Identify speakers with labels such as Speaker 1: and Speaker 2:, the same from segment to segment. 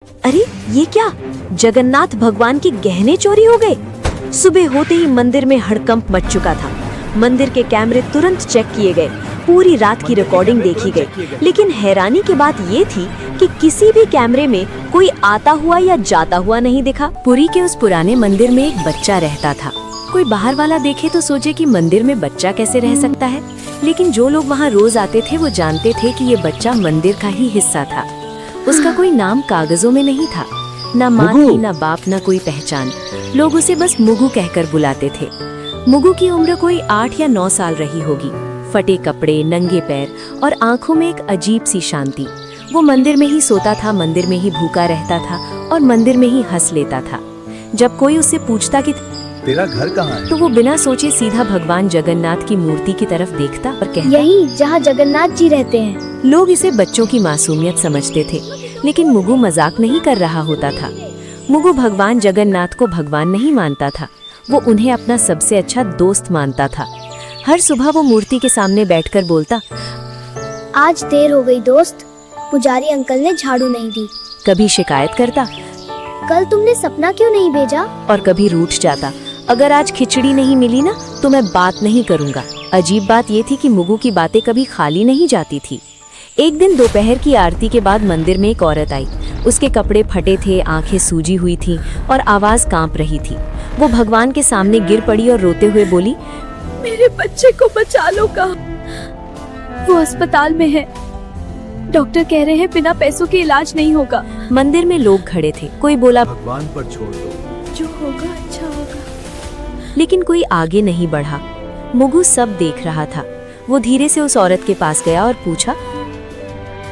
Speaker 1: अरे ये क्या, जगन्नाथ भगवान के गहने चोरी हो गए। सुबह होते ही मंदिर में हड़कंप मच चुका था। मंदिर के कैमरे तुरंत चेक किए गए, पूरी रात की रिकॉर्डिंग देखी गई, लेकिन हैरानी की बात ये थी कि किसी भी कैमरे में कोई आता हुआ या जाता हुआ नहीं दिखा। पुरी के उस पुराने मंदिर में एक बच्चा रहता था। कोई बाहर वाला देखे तो सोचे कि मंदिर में बच्चा कैसे रह सकता है, लेकिन जो लोग वहाँ रोज आते थे वो जानते थे कि ये बच्चा मंदिर का ही हिस्सा था। उसका कोई नाम कागजों में नहीं था, ना माँ थी, ना बाप, ना कोई पहचान। लोग उसे बस मुगु कहकर बुलाते थे। मुगु की उम्र कोई 8 या 9 साल रही होगी। फटे कपड़े, नंगे पैर और आंखों में एक अजीब सी शांति। वो मंदिर में ही सोता था, मंदिर में ही भूखा रहता था और मंदिर में ही हंस लेता था। जब कोई उससे पूछता कि
Speaker 2: तेरा घर कहाँ है,
Speaker 1: तो वो बिना सोचे सीधा भगवान जगन्नाथ की मूर्ति की तरफ देखता और कहता,
Speaker 3: यही जहाँ जगन्नाथ जी रहते हैं।
Speaker 1: लोग इसे बच्चों की मासूमियत समझते थे, लेकिन मुगु मजाक नहीं कर रहा होता था। मुगु भगवान जगन्नाथ को भगवान नहीं मानता था, वो उन्हें अपना सबसे अच्छा दोस्त मानता था। हर सुबह वो मूर्ति के सामने बैठकर बोलता,
Speaker 3: आज देर हो गई दोस्त, पुजारी अंकल ने झाड़ू नहीं दी।
Speaker 1: कभी शिकायत करता
Speaker 3: कल तुमने सपना क्यों नहीं भेजा?
Speaker 1: और कभी रूठ जाता, अगर आज खिचड़ी नहीं मिली ना तो मैं बात नहीं करूंगा। अजीब बात ये थी कि मुगु की बातें कभी खाली नहीं जाती थी। एक दिन दोपहर की आरती के बाद मंदिर में एक औरत आई। उसके कपड़े फटे थे, आंखें सूजी हुई थीं और आवाज कांप रही थी। वो भगवान के सामने गिर पड़ी और रोते हुए बोली,
Speaker 4: मेरे बच्चे को बचा लो। कहाँ? वो अस्पताल में है, डॉक्टर कह रहे हैं बिना पैसों के इलाज नहीं होगा।
Speaker 1: मंदिर में लोग खड़े थे। कोई बोला,
Speaker 2: भगवान पर छोड़ दो,
Speaker 4: जो होगा अच्छा होगा।
Speaker 1: लेकिन कोई आगे नहीं बढ़ा। मुगु सब देख रहा था। वो धीरे से उस औरत के पास गया और पूछा,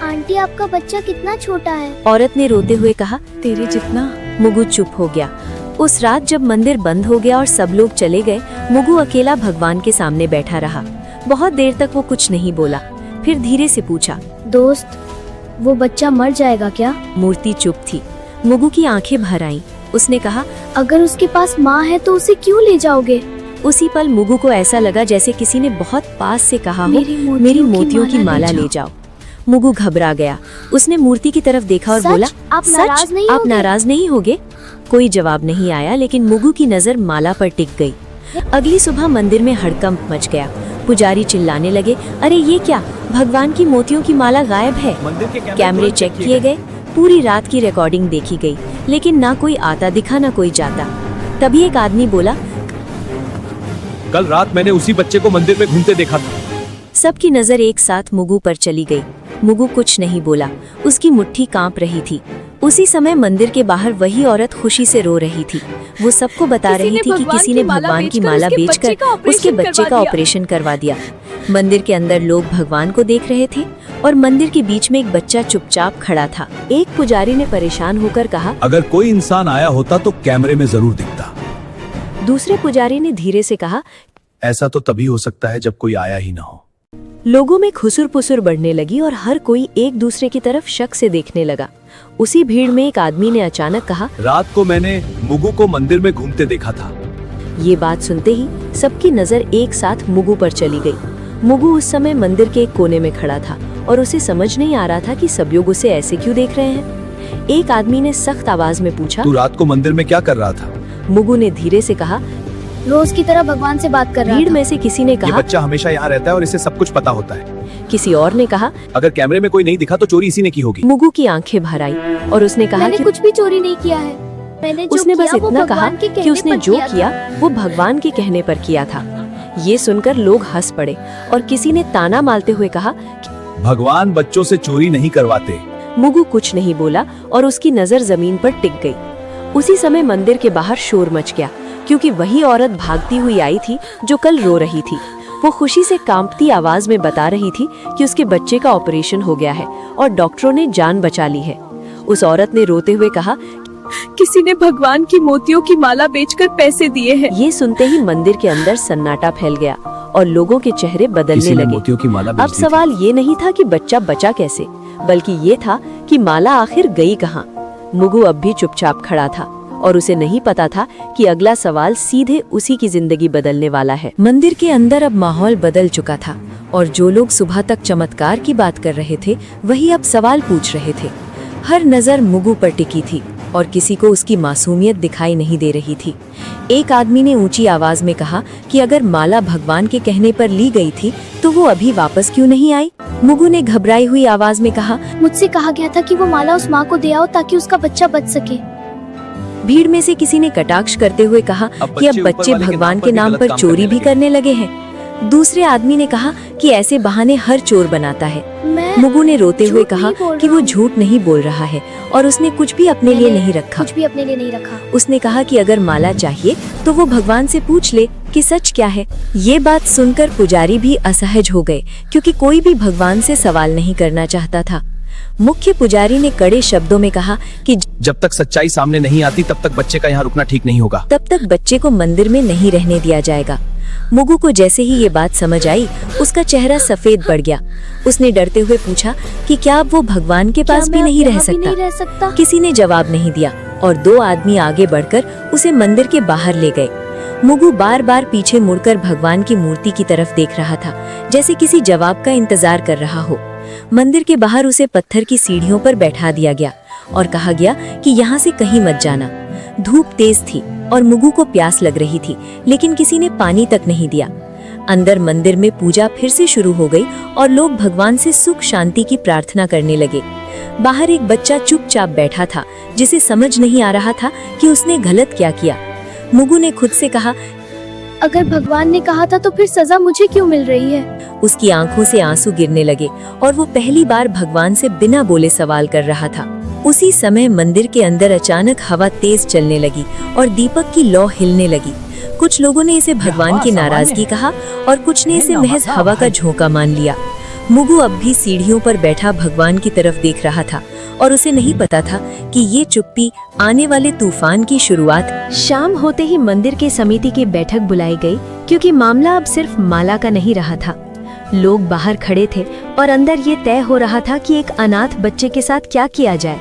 Speaker 3: आंटी आपका बच्चा कितना छोटा है?
Speaker 1: औरत ने रोते हुए कहा,
Speaker 4: तेरे जितना।
Speaker 1: मुगु चुप हो गया। उस रात जब मंदिर बंद हो गया और सब लोग चले गए, मुगु अकेला भगवान के सामने बैठा रहा। बहुत देर तक वो कुछ नहीं बोला, फिर धीरे से पूछा,
Speaker 3: दोस्त, वो बच्चा मर जाएगा क्या?
Speaker 1: मूर्ति चुप थी। मुगु की आंखें भर आईं। उसने कहा,
Speaker 3: अगर उसके पास माँ है तो उसे क्यों ले जाओगे?
Speaker 1: उसी पल मुगु को ऐसा लगा जैसे किसी ने बहुत पास से कहा हो, मेरी मोतियों की माला ले जाओ। मुगु घबरा गया। उसने मूर्ति की तरफ देखा और
Speaker 3: सच?
Speaker 1: बोला,
Speaker 3: आप नाराज नहीं
Speaker 1: आप
Speaker 3: होगे?
Speaker 1: नाराज नहीं होगे? कोई जवाब नहीं आया, लेकिन मुगु की नजर माला पर टिक गई। अगली सुबह मंदिर में हड़कंप मच गया। पुजारी चिल्लाने लगे, अरे ये क्या, भगवान की मोतियों की माला गायब है।
Speaker 2: मंदिर के
Speaker 1: कैमरे चेक किए गए, पूरी रात की रिकॉर्डिंग देखी गई, लेकिन ना कोई आता दिखा ना कोई जाता। तभी एक आदमी बोला,
Speaker 2: कल रात मैंने उसी बच्चे को मंदिर में घूमते देखा था।
Speaker 1: सबकी नजर एक साथ मुगु पर चली गई। मुगु कुछ नहीं बोला, उसकी मुट्ठी कांप रही थी। उसी समय मंदिर के बाहर वही औरत खुशी से रो रही थी। वो सबको बता रही थी कि किसी ने भगवान की माला बेचकर उसके बच्चे का ऑपरेशन करवा दिया। मंदिर के अंदर लोग भगवान को देख रहे थे और मंदिर के बीच में एक बच्चा चुपचाप खड़ा था। एक पुजारी ने परेशान होकर कहा,
Speaker 2: अगर कोई इंसान आया होता तो कैमरे में जरूर दिखता।
Speaker 1: दूसरे पुजारी ने धीरे से कहा,
Speaker 2: ऐसा तो तभी हो सकता है जब कोई आया ही ना हो।
Speaker 1: लोगों में खुसुर पुसुर बढ़ने लगी और हर कोई एक दूसरे की तरफ शक से देखने लगा। उसी भीड़ में एक आदमी ने अचानक कहा,
Speaker 2: रात को मैंने मुगु को मंदिर में घूमते देखा था।
Speaker 1: ये बात सुनते ही सबकी नजर एक साथ मुगु पर चली गई। मुगु उस समय मंदिर के एक कोने में खड़ा था और उसे समझ नहीं आ रहा था कि सब लोग उसे ऐसे क्यों देख रहे हैं। एक आदमी ने सख्त आवाज में पूछा,
Speaker 2: तू रात को मंदिर में क्या कर रहा था?
Speaker 1: मुगु ने धीरे से कहा,
Speaker 3: रोज की तरह भगवान से बात कर रहा
Speaker 1: भीड़
Speaker 3: था।
Speaker 1: में से किसी ने
Speaker 2: ये
Speaker 1: कहा।
Speaker 2: बच्चा हमेशा यहाँ रहता है और इसे सब कुछ पता होता है।
Speaker 1: किसी और ने कहा।
Speaker 2: अगर कैमरे में कोई नहीं दिखा तो चोरी इसी ने की होगी।
Speaker 1: मुगु की आंखें भर आई और उसने कहा
Speaker 3: मैंने
Speaker 1: कि
Speaker 3: कुछ भी चोरी नहीं किया है। मैंने जो
Speaker 1: उसने बस
Speaker 3: किया वो
Speaker 1: इतना कहा
Speaker 3: भगवान के
Speaker 1: कि
Speaker 3: कहने
Speaker 1: उसने
Speaker 3: पर
Speaker 1: जो
Speaker 3: था।
Speaker 1: किया वो भगवान के कहने पर किया था। ये सुनकर लोग हंस पड़े और किसी ने ताना मारते हुए कहा,
Speaker 2: भगवान बच्चों से चोरी नहीं करवाते।
Speaker 1: मुगु कुछ नहीं बोला और उसकी नजर जमीन पर टिक गई। उसी समय मंदिर के बाहर शोर मच गया, क्योंकि वही औरत भागती हुई आई थी जो कल रो रही थी। वो खुशी से कांपती आवाज में बता रही थी कि उसके बच्चे का ऑपरेशन हो गया है और डॉक्टरों ने जान बचा ली है। उस औरत ने रोते हुए कहा,
Speaker 4: किसी ने भगवान की मोतियों की माला बेचकर पैसे दिए हैं।
Speaker 1: ये सुनते ही मंदिर के अंदर सन्नाटा फैल गया और लोगों के चेहरे बदलने
Speaker 2: किसी ने
Speaker 1: लगे।
Speaker 2: मोतियों की माला
Speaker 1: अब
Speaker 2: बेच दी थी।
Speaker 1: सवाल ये नहीं था कि बच्चा बचा कैसे, बल्कि ये था कि माला आखिर गई कहाँ। मुगु अब भी चुपचाप खड़ा था और उसे नहीं पता था कि अगला सवाल सीधे उसी की जिंदगी बदलने वाला है। मंदिर के अंदर अब माहौल बदल चुका था और जो लोग सुबह तक चमत्कार की बात कर रहे थे वही अब सवाल पूछ रहे थे। हर नजर मुगु पर टिकी थी और किसी को उसकी मासूमियत दिखाई नहीं दे रही थी। एक आदमी ने ऊंची आवाज में कहा कि अगर माला भगवान के कहने पर ली गई थी तो वो अभी वापस क्यों नहीं आई? मुगु ने घबराई हुई आवाज में कहा,
Speaker 3: मुझसे कहा गया था कि वो माला उस माँ को दे आओ ताकि उसका बच्चा बच सके।
Speaker 1: भीड़ में से किसी ने कटाक्ष करते हुए कहा कि अब बच्चे भगवान के नाम पर चोरी भी करने लगे हैं। दूसरे आदमी ने कहा कि ऐसे बहाने हर चोर बनाता है। मुगु ने रोते हुए कहा कि वो झूठ नहीं बोल रहा है और उसने कुछ भी अपने लिए नहीं रखा। उसने कहा कि अगर माला चाहिए तो वो भगवान से पूछ ले कि सच क्या है। ये बात सुनकर पुजारी भी असहज हो गए क्योंकि कोई भी भगवान से सवाल नहीं करना चाहता था। मुख्य पुजारी ने कड़े शब्दों में कहा कि
Speaker 2: जब तक सच्चाई सामने नहीं आती तब तक बच्चे का यहाँ रुकना ठीक नहीं होगा।
Speaker 1: तब तक बच्चे को मंदिर में नहीं रहने दिया जाएगा। मुगु को जैसे ही ये बात समझ आई, उसका चेहरा सफेद पड़ गया। उसने डरते हुए पूछा कि क्या अब वो भगवान के पास भी नहीं रह सकता? किसी ने जवाब नहीं दिया और दो आदमी आगे बढ़कर उसे मंदिर के बाहर ले गए। मुगु बार बार पीछे मुड़कर भगवान की मूर्ति की तरफ देख रहा था, जैसे किसी जवाब का इंतजार कर रहा हो। मंदिर के बाहर उसे पत्थर की सीढ़ियों पर बैठा दिया गया और कहा गया कि यहाँ से कहीं मत जाना। धूप तेज थी और मुगु को प्यास लग रही थी, लेकिन किसी ने पानी तक नहीं दिया। अंदर मंदिर में पूजा फिर से शुरू हो गई और लोग भगवान से सुख शांति की प्रार्थना करने लगे। बाहर एक बच्चा चुपचाप बैठा था, जिसे समझ नहीं आ रहा था कि उसने गलत क्या किया। मुगु ने खुद से कहा,
Speaker 3: अगर भगवान ने कहा था तो फिर सजा मुझे क्यों मिल रही है?
Speaker 1: उसकी आंखों से आंसू गिरने लगे और वो पहली बार भगवान से बिना बोले सवाल कर रहा था। उसी समय मंदिर के अंदर अचानक हवा तेज चलने लगी और दीपक की लौ हिलने लगी। कुछ लोगों ने इसे भगवान की नाराजगी कहा और कुछ ने इसे महज हवा का झोंका मान लिया। मुगु अब भी सीढ़ियों पर बैठा भगवान की तरफ देख रहा था और उसे नहीं पता था कि ये चुप्पी आने वाले तूफान की शुरुआत। शाम होते ही मंदिर के समिति की बैठक बुलाई गई क्योंकि मामला अब सिर्फ माला का नहीं रहा था। लोग बाहर खड़े थे और अंदर ये तय हो रहा था कि एक अनाथ बच्चे के साथ क्या किया जाए।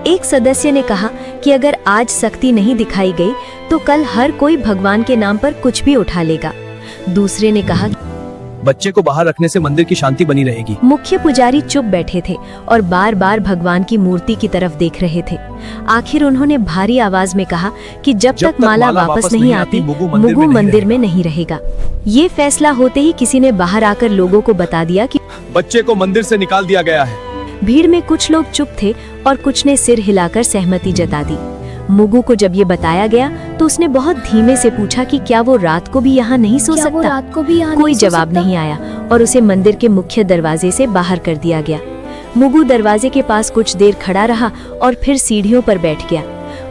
Speaker 1: एक सदस्य ने कहा कि अगर आज सख्ती नहीं दिखाई गई तो कल हर कोई भगवान के नाम पर कुछ भी उठा लेगा। दूसरे ने कहा,
Speaker 2: बच्चे को बाहर रखने से मंदिर की शांति बनी रहेगी।
Speaker 1: मुख्य पुजारी चुप बैठे थे और बार बार भगवान की मूर्ति की तरफ देख रहे थे। आखिर उन्होंने भारी आवाज में कहा कि जब तक माला वापस नहीं आती, मुगु मंदिर में नहीं रहेगा। ये फैसला होते ही किसी ने बाहर आकर लोगों को बता दिया कि
Speaker 2: बच्चे को मंदिर से निकाल दिया गया है।
Speaker 1: भीड़ में कुछ लोग चुप थे और कुछ ने सिर हिलाकर सहमति जता दी। मुगु को जब ये बताया गया तो उसने बहुत धीमे से पूछा कि क्या वो रात को भी यहाँ नहीं सो सकता? कोई जवाब नहीं आया और उसे मंदिर के मुख्य दरवाजे से बाहर कर दिया गया। मुगु दरवाजे के पास कुछ देर खड़ा रहा और फिर सीढ़ियों पर बैठ गया।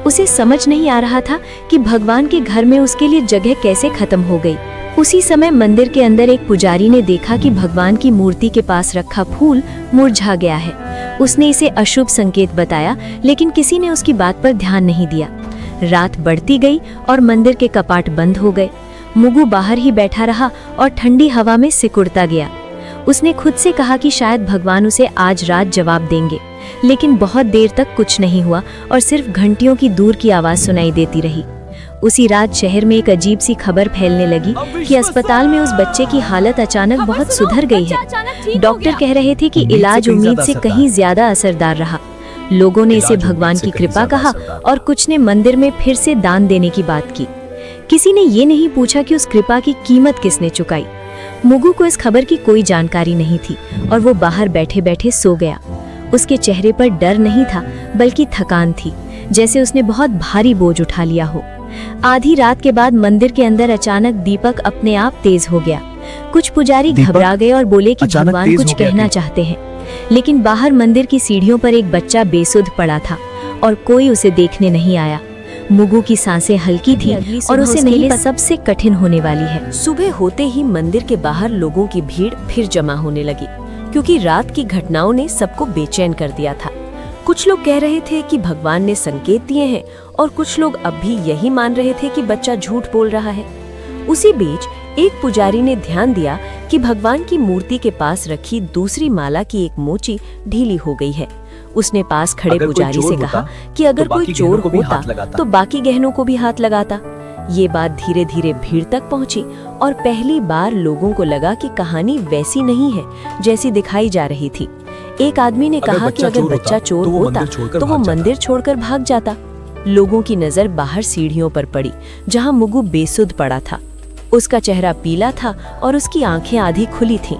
Speaker 1: उसे समझ नहीं आ रहा था कि भगवान के घर में उसके लिए जगह कैसे खत्म हो गई। उसी समय मंदिर के अंदर एक पुजारी ने देखा कि भगवान की मूर्ति के पास रखा फूल मुरझा गया है। उसने इसे अशुभ संकेत बताया, लेकिन किसी ने उसकी बात पर ध्यान नहीं दिया। रात बढ़ती गई और मंदिर के कपाट बंद हो गए। मुगु बाहर ही बैठा रहा और ठंडी हवा में सिकुड़ता गया। उसने खुद से कहा कि शायद भगवान उसे आज रात जवाब देंगे, लेकिन बहुत देर तक कुछ नहीं हुआ और सिर्फ घंटियों की दूर की आवाज सुनाई देती रही। उसी रात शहर में एक अजीब सी खबर फैलने लगी कि अस्पताल में उस बच्चे की हालत अचानक बहुत सुधर गई है। डॉक्टर कह रहे थे कि इलाज उम्मीद से कहीं ज्यादा असरदार रहा। लोगों ने इसे भगवान की कृपा कहा और कुछ ने मंदिर में फिर से दान देने की बात की। किसी ने ये नहीं पूछा कि उस कृपा की कीमत किसने चुकाई। मुगु को इस खबर की कोई जानकारी नहीं थी और वो बाहर बैठे बैठे सो गया। उसके चेहरे पर डर नहीं था बल्कि थकान थी, जैसे उसने बहुत भारी बोझ उठा लिया हो। आधी रात के बाद मंदिर के अंदर अचानक दीपक अपने आप तेज हो गया। कुछ पुजारी घबरा गए और बोले कि भगवान कुछ कहना चाहते हैं, लेकिन बाहर मंदिर की सीढ़ियों पर एक बच्चा बेसुध पड़ा था और कोई उसे देखने नहीं आया। मुगु की सांसें हल्की थी और उसे नहीं पता सबसे कठिन होने वाली है। सुबह होते ही मंदिर के बाहर लोगों की भीड़ फिर जमा होने लगी, क्योंकि रात की घटनाओं ने सबको बेचैन कर दिया था। कुछ लोग कह रहे थे कि भगवान ने संकेत दिए हैं और कुछ लोग अब भी यही मान रहे थे कि बच्चा झूठ बोल रहा है। उसी बीच एक पुजारी ने ध्यान दिया कि भगवान की मूर्ति के पास रखी दूसरी माला की एक मोची ढीली हो गई है। उसने पास खड़े पुजारी से कहा कि अगर कोई चोर होता तो बाकी गहनों को भी हाथ लगाता। ये बात धीरे धीरे भीड़ तक पहुंची और पहली बार लोगों को लगा कि कहानी वैसी नहीं है जैसी दिखाई जा रही थी। एक आदमी ने कहा कि अगर बच्चा चोर होता तो वो मंदिर छोड़कर भाग जाता। लोगों की नजर बाहर सीढ़ियों पर पड़ी जहां मुगु बेसुध पड़ा था। उसका चेहरा पीला था और उसकी आंखें आधी खुली थीं।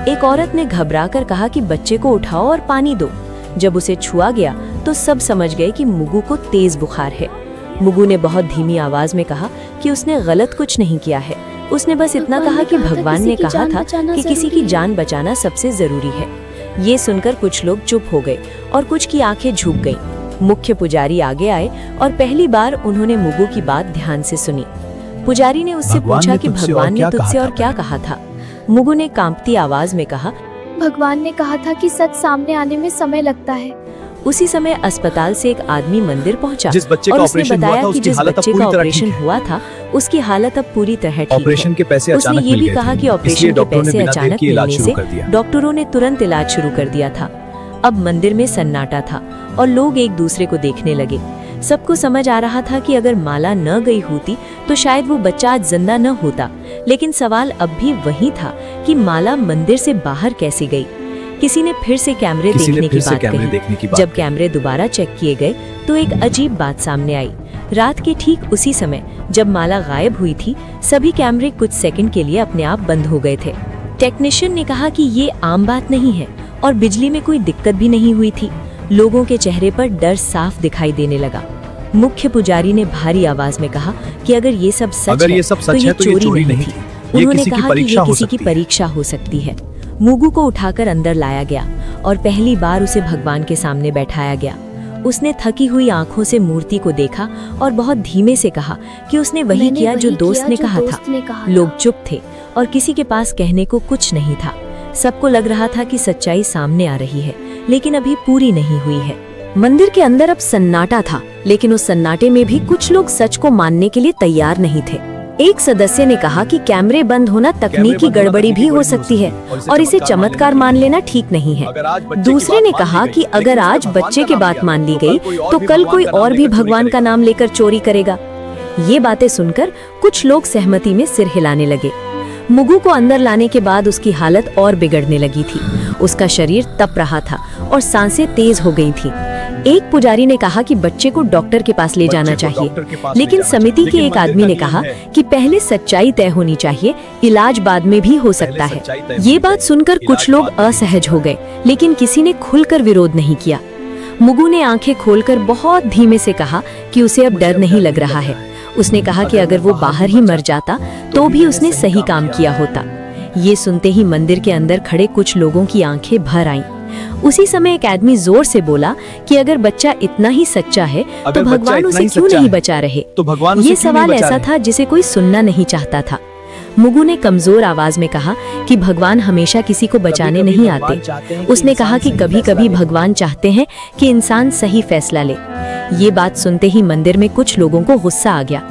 Speaker 1: एक औरत ने घबराकर कहा कि बच्चे को उठाओ और पानी दो। जब उसे छुआ गया तो सब समझ गए कि मुगु को तेज बुखार है। मुगु ने बहुत धीमी आवाज में कहा कि उसने गलत कुछ नहीं किया है। उसने बस इतना कहा कि भगवान ने कहा था कि किसी की जान बचाना सबसे जरूरी है। ये सुनकर कुछ लोग चुप हो गए और कुछ की आंखें झुक गईं। मुख्य पुजारी आगे आए और पहली बार उन्होंने मुगु की बात ध्यान से सुनी। पुजारी ने उससे पूछा कि भगवान ने तुझसे और क्या कहा था। मुगु ने कांपती आवाज में कहा,
Speaker 4: भगवान ने कहा था कि सच सामने आने में समय लगता है।
Speaker 1: उसी समय अस्पताल से एक आदमी मंदिर पहुंचा
Speaker 2: जिस बच्चे
Speaker 1: और
Speaker 2: का
Speaker 1: उसने
Speaker 2: ऑपरेशन हुआ
Speaker 1: बताया
Speaker 2: था,
Speaker 1: कि
Speaker 2: उसकी
Speaker 1: जिस
Speaker 2: हालत अब
Speaker 1: बच्चे
Speaker 2: पूरी
Speaker 1: का
Speaker 2: तरह
Speaker 1: ऑपरेशन
Speaker 2: ठीक है।
Speaker 1: हुआ था उसकी हालत अब पूरी तरह ठीक
Speaker 2: ऑपरेशन
Speaker 1: है।
Speaker 2: के पैसे
Speaker 1: उसने
Speaker 2: अचानक
Speaker 1: ये
Speaker 2: मिल
Speaker 1: भी
Speaker 2: गए
Speaker 1: कहा
Speaker 2: थे।
Speaker 1: कि ऑपरेशन
Speaker 2: इसलिए
Speaker 1: के
Speaker 2: डॉक्टरों ने
Speaker 1: पैसे
Speaker 2: बिना देर
Speaker 1: अचानक
Speaker 2: किए इलाज
Speaker 1: मिलने
Speaker 2: शुरू
Speaker 1: से
Speaker 2: कर दिया।
Speaker 1: डॉक्टरों ने तुरंत इलाज शुरू कर दिया था। अब मंदिर में सन्नाटा था और लोग एक दूसरे को देखने लगे। सबको समझ आ रहा था कि अगर माला न गई होती तो शायद वो बच्चा आज जिंदा न होता। लेकिन सवाल अब भी वही था कि माला मंदिर से बाहर कैसे गई। किसी ने फिर से कैमरे देखने की बात कही। जब कैमरे दोबारा चेक किए गए तो एक अजीब बात सामने आई। रात के ठीक उसी समय जब माला गायब हुई थी, सभी कैमरे कुछ सेकंड के लिए अपने आप बंद हो गए थे। टेक्नीशियन ने कहा कि ये आम बात नहीं है और बिजली में कोई दिक्कत भी नहीं हुई थी। लोगों के चेहरे पर डर साफ दिखाई देने लगा। मुख्य पुजारी ने भारी आवाज में कहा कि अगर ये सब सच है तो ये चोरी नहीं थी। उन्होंने कहा कि ये किसी की परीक्षा हो सकती है। मुगु को उठाकर अंदर लाया गया और पहली बार उसे भगवान के सामने बैठाया गया। उसने थकी हुई आंखों से मूर्ति को देखा और बहुत धीमे से कहा कि उसने वही किया जो दोस्त ने कहा था। लोग चुप थे और किसी के पास कहने को कुछ नहीं था। सबको लग रहा था कि सच्चाई सामने आ रही है, लेकिन अभी पूरी नहीं हुई है। मंदिर के अंदर अब सन्नाटा था, लेकिन उस सन्नाटे में भी कुछ लोग सच को मानने के लिए तैयार नहीं थे। एक सदस्य ने कहा कि कैमरे बंद होना तकनीकी गड़बड़ी भी हो सकती है और इसे चमत्कार मान लेना ठीक नहीं है। दूसरे ने कहा कि अगर आज बच्चे की बात मान ली गई तो कल कोई और भी भगवान का नाम लेकर चोरी करेगा। ये बातें सुनकर कुछ लोग सहमति में सिर हिलाने लगे। मुगु को अंदर लाने के बाद उसकी हालत और बिगड़ने लगी थी। उसका शरीर तप रहा था और सांसें तेज हो गई थी। एक पुजारी ने कहा कि बच्चे को डॉक्टर के पास ले जाना चाहिए, लेकिन समिति के एक आदमी ने कहा कि पहले सच्चाई तय होनी चाहिए, इलाज बाद में भी हो सकता है। ये बात सुनकर कुछ लोग असहज हो गए, लेकिन किसी ने खुलकर विरोध नहीं किया। मुगु ने आंखें खोलकर बहुत धीमे से कहा कि उसे अब डर नहीं लग रहा है। उसने कहा कि अगर वो बाहर ही मर जाता तो भी उसने सही काम किया होता। ये सुनते ही मंदिर के अंदर खड़े कुछ लोगों की आंखें भर आईं। उसी समय एक आदमी जोर से बोला कि अगर बच्चा इतना ही सच्चा है तो भगवान उसे क्यों नहीं बचा रहे। ये सवाल ऐसा था जिसे कोई सुनना नहीं चाहता था। मुगु ने कमजोर आवाज में कहा कि भगवान हमेशा किसी को बचाने नहीं आते। उसने कहा कि कभी-कभी भगवान चाहते हैं कि इंसान सही फैसला ले। ये बात सुनते ही मंदिर में कुछ लोगों को गुस्सा आ गया।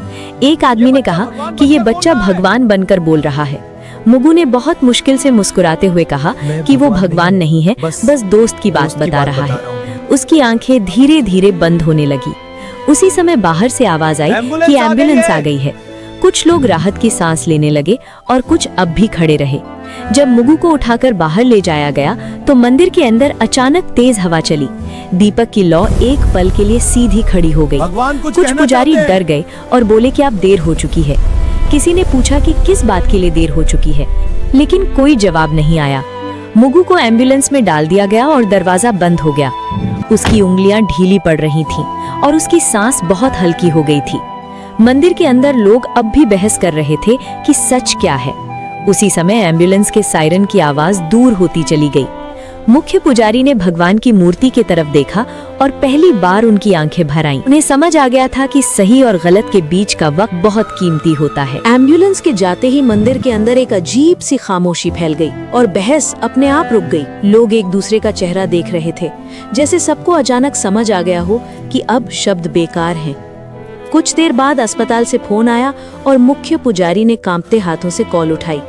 Speaker 1: एक आदमी ने कहा कि ये बच्चा भगवान बनकर बोल रहा है। मुगु ने बहुत मुश्किल से मुस्कुराते हुए कहा कि वो भगवान नहीं है, बस दोस्त की बात बता रहा है। उसकी आंखें धीरे धीरे बंद होने लगी। उसी समय बाहर से आवाज आई कि एम्बुलेंस आ गई है। कुछ लोग राहत की सांस लेने लगे और कुछ अब भी खड़े रहे। जब मुगु को उठाकर बाहर ले जाया गया तो मंदिर के अंदर अचानक तेज हवा चली। दीपक की लौ एक पल के लिए सीधी खड़ी हो गई। कुछ पुजारी डर गए और बोले कि अब देर हो चुकी है। किसी ने पूछा कि किस बात के लिए देर हो चुकी है, लेकिन कोई जवाब नहीं आया। मुगु को एम्बुलेंस में डाल दिया गया और दरवाजा बंद हो गया। उसकी उंगलियां ढीली पड़ रही थीं और उसकी सांस बहुत हल्की हो गई थी। मंदिर के अंदर लोग अब भी बहस कर रहे थे कि सच क्या है। उसी समय एम्बुलेंस के सायरन की आवाज दूर होती चली गई। मुख्य पुजारी ने भगवान की मूर्ति की तरफ देखा और पहली बार उनकी आंखें भर आईं। उन्हें समझ आ गया था कि सही और गलत के बीच का वक्त बहुत कीमती होता है। एम्बुलेंस के जाते ही मंदिर के अंदर एक अजीब सी खामोशी फैल गई और बहस अपने आप रुक गई। लोग एक दूसरे का चेहरा देख रहे थे, जैसे सबको अचानक समझ आ गया हो कि अब शब्द बेकार हैं। कुछ देर बाद अस्पताल से फोन आया और मुख्य पुजारी ने कांपते हाथों से कॉल उठाई।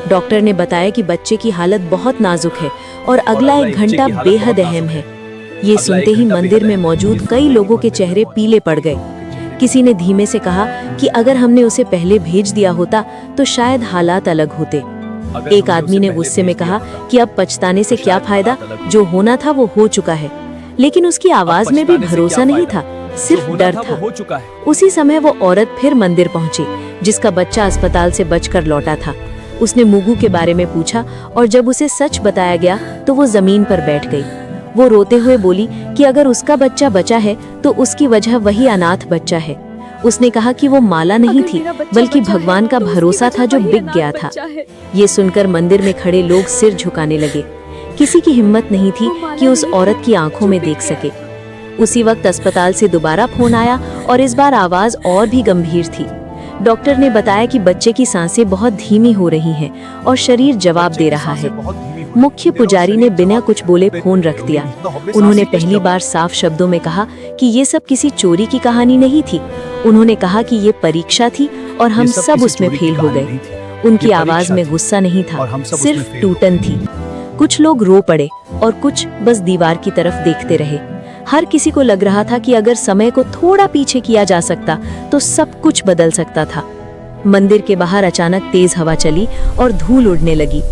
Speaker 1: डॉक्टर ने बताया कि बच्चे की हालत बहुत नाजुक है और अगला 1 घंटा बेहद अहम है। ये सुनते ही मंदिर में मौजूद कई लोगों के चेहरे पीले पड़ गए। किसी ने धीमे से कहा कि अगर हमने उसे पहले भेज दिया होता तो शायद हालात अलग होते। एक आदमी ने गुस्से में कहा कि अब पछताने से क्या फायदा, जो होना था वो हो चुका है। लेकिन उसकी आवाज में भी भरोसा नहीं था, सिर्फ डर था।
Speaker 2: हो चुका है।
Speaker 1: उसी समय वो औरत फिर मंदिर पहुंची, जिसका बच्चा अस्पताल से बचकर लौटा था। उसने मुगु के बारे में पूछा और जब उसे सच बताया गया तो वो जमीन पर बैठ गई। वो रोते हुए बोली कि अगर उसका बच्चा बचा है तो उसकी वजह वही अनाथ बच्चा है। उसने कहा कि वो माला नहीं थी, बल्कि भगवान का भरोसा था जो बिक गया था। ये सुनकर मंदिर में खड़े लोग सिर झुकाने लगे। किसी की हिम्मत नहीं थी कि उस औरत की आंखों में देख सके। उसी वक्त अस्पताल से दोबारा फोन आया और इस बार आवाज और भी गंभीर थी। डॉक्टर ने बताया कि बच्चे की सांसें बहुत धीमी हो रही हैं और शरीर जवाब दे रहा है। मुख्य पुजारी ने बिना कुछ बोले फोन रख दिया। उन्होंने पहली बार साफ शब्दों में कहा कि ये सब किसी चोरी की कहानी नहीं थी। उन्होंने कहा कि ये परीक्षा थी और हम सब उसमें फेल हो गए। उनकी आवाज में गुस्सा नहीं था, सिर्फ टूटन थी। कुछ लोग रो पड़े और कुछ बस दीवार की तरफ देखते रहे। हर किसी को लग रहा था कि अगर समय को थोड़ा पीछे किया जा सकता तो सब कुछ बदल सकता था। मंदिर के बाहर अचानक तेज हवा चली और धूल उड़ने लगी।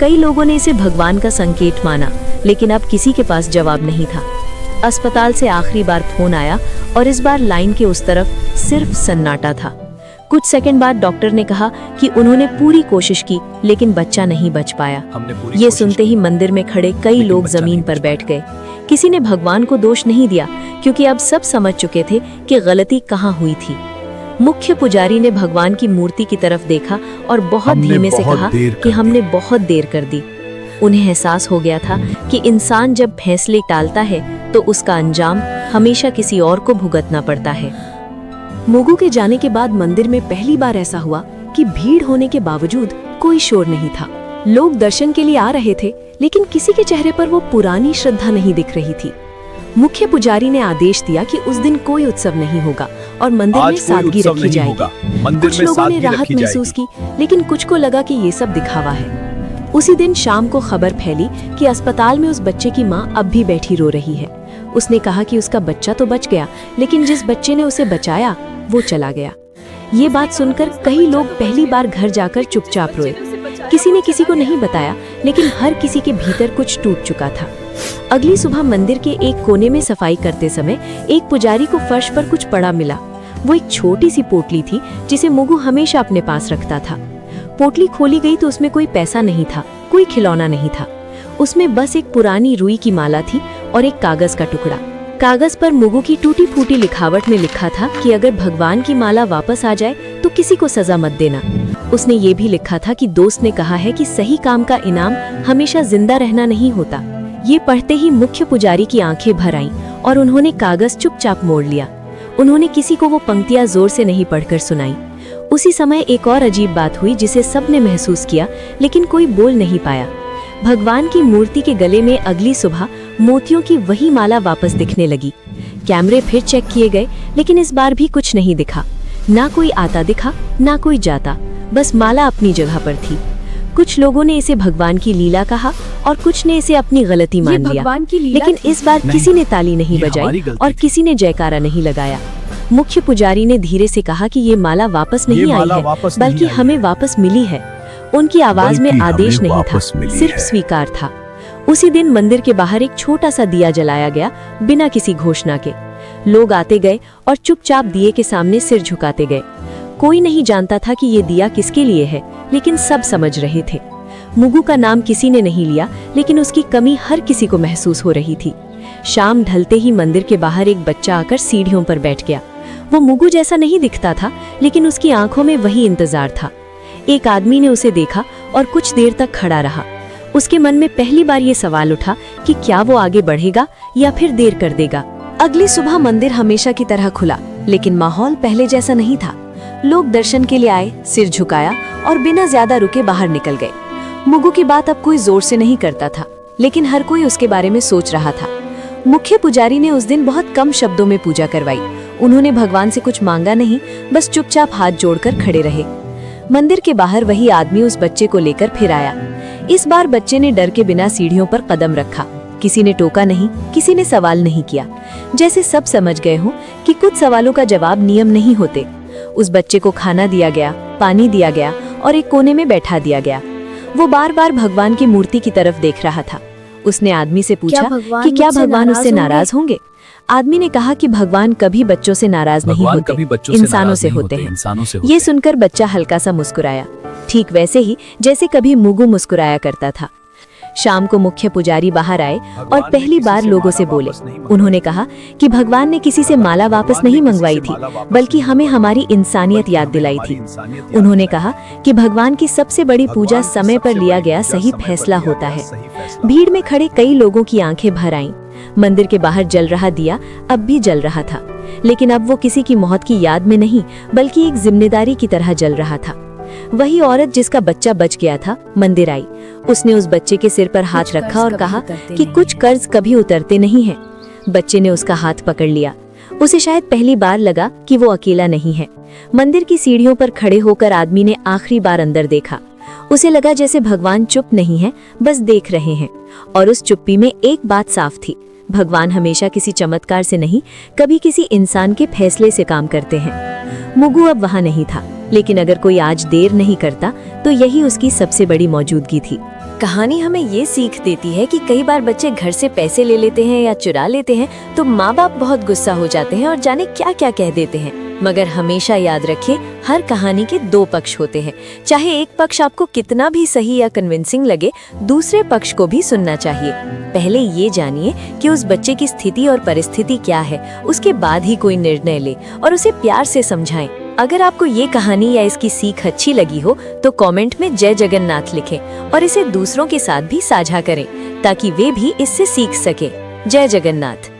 Speaker 1: कई लोगों ने इसे भगवान का संकेत माना, लेकिन अब किसी के पास जवाब नहीं था। अस्पताल से आखिरी बार फोन आया और इस बार लाइन के उस तरफ सिर्फ सन्नाटा था। कुछ सेकंड बाद डॉक्टर ने कहा कि उन्होंने पूरी कोशिश की, लेकिन बच्चा नहीं बच पाया। ये सुनते ही मंदिर में खड़े कई लोग जमीन पर बैठ गए। किसी ने भगवान को दोष नहीं दिया, क्योंकि अब सब समझ चुके थे कि गलती कहाँ हुई थी। मुख्य पुजारी ने भगवान की मूर्ति की तरफ देखा और बहुत धीमे से कहा कि हमने बहुत देर कर दी। उन्हें एहसास हो गया था कि इंसान जब फैसले टालता है तो उसका अंजाम हमेशा किसी और को भुगतना पड़ता है। मुगु के जाने के बाद मंदिर में पहली बार ऐसा हुआ कि भीड़ होने के बावजूद कोई शोर नहीं था। लोग दर्शन के लिए आ रहे थे, लेकिन किसी के चेहरे पर वो पुरानी श्रद्धा नहीं दिख रही थी। मुख्य पुजारी ने आदेश दिया कि उस दिन कोई उत्सव नहीं होगा और मंदिर में सादगी रखी जाएगी। कुछ लोगों ने राहत महसूस की, लेकिन कुछ को लगा कि ये सब दिखावा है। उसी दिन शाम को खबर फैली कि अस्पताल में उस बच्चे की मां अब भी बैठी रो रही है। उसने कहा कि उसका बच्चा तो बच गया, लेकिन जिस बच्चे ने उसे बचाया वो चला गया। ये बात सुनकर कई लोग पहली बार घर जाकर चुपचाप रोए। किसी ने किसी को नहीं बताया, लेकिन हर किसी के भीतर कुछ टूट चुका था। अगली सुबह मंदिर के एक कोने में सफाई करते समय एक पुजारी को फर्श पर कुछ पड़ा मिला। वो एक छोटी सी पोटली थी जिसे मुगु हमेशा अपने पास रखता था। पोटली खोली गई तो उसमें कोई पैसा नहीं था, कोई खिलौना नहीं था। उसमें बस एक पुरानी रुई की माला थी और एक कागज का टुकड़ा। कागज पर मुगु की टूटी फूटी लिखावट में लिखा था कि अगर भगवान की माला वापस आ जाए तो किसी को सजा मत देना। उसने ये भी लिखा था कि दोस्त ने कहा है कि सही काम का इनाम हमेशा जिंदा रहना नहीं होता। ये पढ़ते ही मुख्य पुजारी की आंखें भर आईं और उन्होंने कागज चुपचाप मोड़ लिया। उन्होंने किसी को वो पंक्तियां जोर से नहीं पढ़कर सुनाई। उसी समय एक और अजीब बात हुई जिसे सबने महसूस किया, लेकिन कोई बोल नहीं पाया। भगवान की मूर्ति के गले में अगली सुबह मोतियों की वही माला वापस दिखने लगी। कैमरे फिर चेक किए गए, लेकिन इस बार भी कुछ नहीं दिखा। ना कोई आता दिखा, ना कोई जाता, बस माला अपनी जगह पर थी। कुछ लोगों ने इसे भगवान की लीला कहा और कुछ ने इसे अपनी गलती मान लिया, लेकिन इस बार किसी ने ताली नहीं बजाई और किसी ने जयकारा नहीं लगाया। मुख्य पुजारी ने धीरे से कहा कि ये माला वापस नहीं आई है, बल्कि हमें वापस मिली है। उनकी आवाज में आदेश नहीं था, सिर्फ स्वीकार था। उसी दिन मंदिर के बाहर एक छोटा सा दिया जलाया गया, बिना किसी घोषणा के। लोग आते गए और चुपचाप दिए के सामने सिर झुकाते गए। कोई नहीं जानता था कि ये दिया किसके लिए है, लेकिन सब समझ रहे थे। मुगु का नाम किसी ने नहीं लिया, लेकिन उसकी कमी हर किसी को महसूस हो रही थी। शाम ढलते ही मंदिर के बाहर एक बच्चा आकर सीढ़ियों पर बैठ गया। वो मुगु जैसा नहीं दिखता था, लेकिन उसकी आंखों में वही इंतजार था। एक आदमी ने उसे देखा और कुछ देर तक खड़ा रहा। उसके मन में पहली बार ये सवाल उठा कि क्या वो आगे बढ़ेगा या फिर देर कर देगा। अगली सुबह मंदिर हमेशा की तरह खुला, लेकिन माहौल पहले जैसा नहीं था। लोग दर्शन के लिए आए, सिर झुकाया और बिना ज्यादा रुके बाहर निकल गए। मुगु की बात अब कोई जोर से नहीं करता था, लेकिन हर कोई उसके बारे में सोच रहा था। मुख्य पुजारी ने उस दिन बहुत कम शब्दों में पूजा करवाई। उन्होंने भगवान से कुछ मांगा नहीं, बस चुपचाप हाथ जोड़कर खड़े रहे। मंदिर के बाहर वही आदमी उस बच्चे को लेकर फिर आया। इस बार बच्चे ने डर के बिना सीढ़ियों पर कदम रखा। किसी ने टोका नहीं, किसी ने सवाल नहीं किया। जैसे सब समझ गए हों कि कुछ सवालों का जवाब नियम नहीं होते। उस बच्चे को खाना दिया गया, पानी दिया गया और एक कोने में बैठा दिया गया। वो बार बार भगवान की मूर्ति की तरफ देख रहा था। उसने आदमी से पूछा
Speaker 3: भगवान
Speaker 1: कि क्या
Speaker 3: मुझसे
Speaker 1: भगवान
Speaker 3: नाराज
Speaker 1: उससे
Speaker 3: होंगे?
Speaker 1: नाराज होंगे। आदमी ने कहा कि भगवान कभी बच्चों से नाराज नहीं
Speaker 2: भगवान
Speaker 1: होते,
Speaker 2: कभी बच्चों से
Speaker 1: इंसानों
Speaker 2: नाराज
Speaker 1: से
Speaker 2: नहीं
Speaker 1: होते हैं।
Speaker 2: इंसानों से
Speaker 1: ये
Speaker 2: होते हैं।
Speaker 1: सुनकर बच्चा हल्का सा मुस्कुराया, ठीक वैसे ही जैसे कभी मुगु मुस्कुराया करता था। शाम को मुख्य पुजारी बाहर आए और पहली बार लोगों से बोले। उन्होंने कहा कि भगवान ने किसी से माला वापस नहीं मंगवाई थी, बल्कि हमें हमारी इंसानियत याद दिलाई थी। उन्होंने कहा कि भगवान की सबसे बड़ी पूजा समय पर लिया गया सही फैसला होता है। भीड़ में खड़े कई लोगों की आंखें भर आईं। मंदिर के बाहर जल रहा दिया अब भी जल रहा था, लेकिन अब वो किसी की मौत की याद में नहीं, बल्कि एक जिम्मेदारी की तरह जल रहा था। वही औरत जिसका बच्चा बच गया था मंदिर आई। उसने उस बच्चे के सिर पर हाथ रखा और कहा कि कुछ कर्ज कभी उतरते नहीं हैं। बच्चे ने उसका हाथ पकड़ लिया। उसे शायद पहली बार लगा कि वो अकेला नहीं है। मंदिर की सीढ़ियों पर खड़े होकर आदमी ने आखिरी बार अंदर देखा। उसे लगा जैसे भगवान चुप नहीं है, बस देख रहे हैं। और उस चुप्पी में एक बात साफ थी, भगवान हमेशा किसी चमत्कार से नहीं, कभी किसी इंसान के फैसले से काम करते हैं। मुगु अब वहां नहीं था, लेकिन अगर कोई आज देर नहीं करता तो यही उसकी सबसे बड़ी मौजूदगी थी। कहानी हमें ये सीख देती है कि कई बार बच्चे घर से पैसे ले लेते हैं या चुरा लेते हैं तो माँ बाप बहुत गुस्सा हो जाते हैं और जाने क्या क्या कह देते हैं। मगर हमेशा याद रखिए, हर कहानी के दो पक्ष होते हैं। चाहे एक पक्ष आपको कितना भी सही या कन्विंसिंग लगे, दूसरे पक्ष को भी सुनना चाहिए। पहले ये जानिए कि उस बच्चे की स्थिति और परिस्थिति क्या है, उसके बाद ही कोई निर्णय ले और उसे प्यार से समझाएं। अगर आपको ये कहानी या इसकी सीख अच्छी लगी हो तो कमेंट में जय जगन्नाथ लिखें और इसे दूसरों के साथ भी साझा करें ताकि वे भी इससे सीख सके। जय जगन्नाथ।